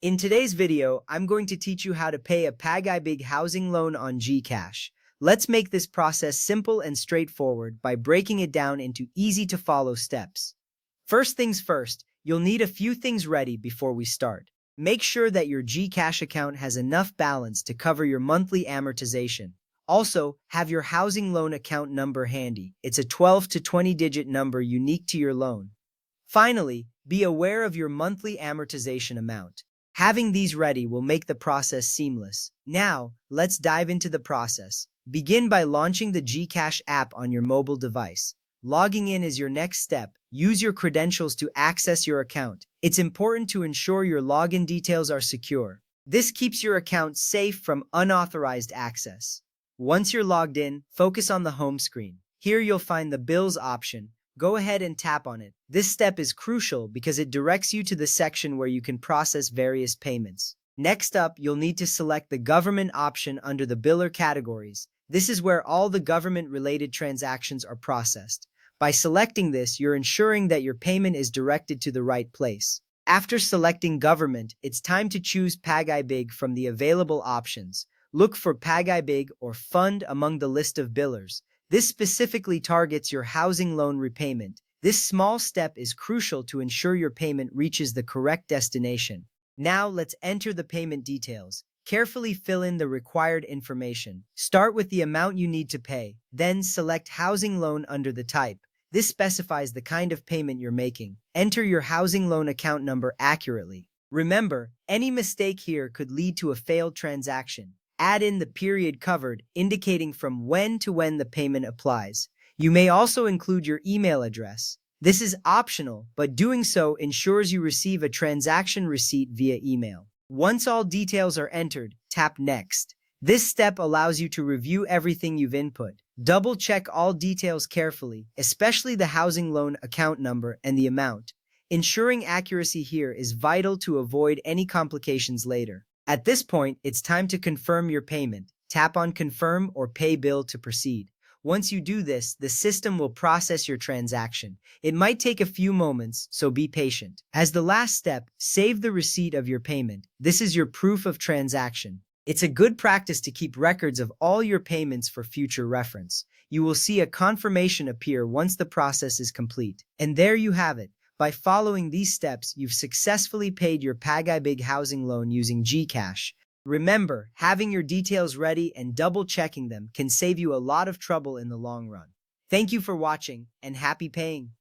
In today's video, I'm going to teach you how to pay a Pag-ibig housing loan on GCash. Let's make this process simple and straightforward by breaking it down into easy-to-follow steps. First things first, you'll need a few things ready before we start. Make sure that your GCash account has enough balance to cover your monthly amortization. Also, have your housing loan account number handy. It's a 12 to 20-digit number unique to your loan. Finally, be aware of your monthly amortization amount. Having these ready will make the process seamless. Now, let's dive into the process. Begin by launching the GCash app on your mobile device. Logging in is your next step. Use your credentials to access your account. It's important to ensure your login details are secure. This keeps your account safe from unauthorized access. Once you're logged in, focus on the home screen. Here you'll find the Bills option. Go ahead and tap on it. This step is crucial because it directs you to the section where you can process various payments. Next up, you'll need to select the Government option under the Biller categories. This is where all the government-related transactions are processed. By selecting this, you're ensuring that your payment is directed to the right place. After selecting Government, it's time to choose Pag-ibig from the available options. Look for Pag-ibig or Fund among the list of billers. This specifically targets your housing loan repayment. This small step is crucial to ensure your payment reaches the correct destination. Now let's enter the payment details. Carefully fill in the required information. Start with the amount you need to pay, then select housing loan under the type. This specifies the kind of payment you're making. Enter your housing loan account number accurately. Remember, any mistake here could lead to a failed transaction. Add in the period covered, indicating from when to when the payment applies. You may also include your email address. This is optional, but doing so ensures you receive a transaction receipt via email. Once all details are entered, tap Next. This step allows you to review everything you've input. Double-check all details carefully, especially the housing loan account number and the amount. Ensuring accuracy here is vital to avoid any complications later. At this point, it's time to confirm your payment. Tap on Confirm or Pay Bill to proceed. Once you do this, the system will process your transaction. It might take a few moments, so be patient. As the last step, save the receipt of your payment. This is your proof of transaction. It's a good practice to keep records of all your payments for future reference. You will see a confirmation appear once the process is complete. And there you have it. By following these steps, you've successfully paid your Pag-ibig housing loan using GCash. Remember, having your details ready and double-checking them can save you a lot of trouble in the long run. Thank you for watching, and happy paying!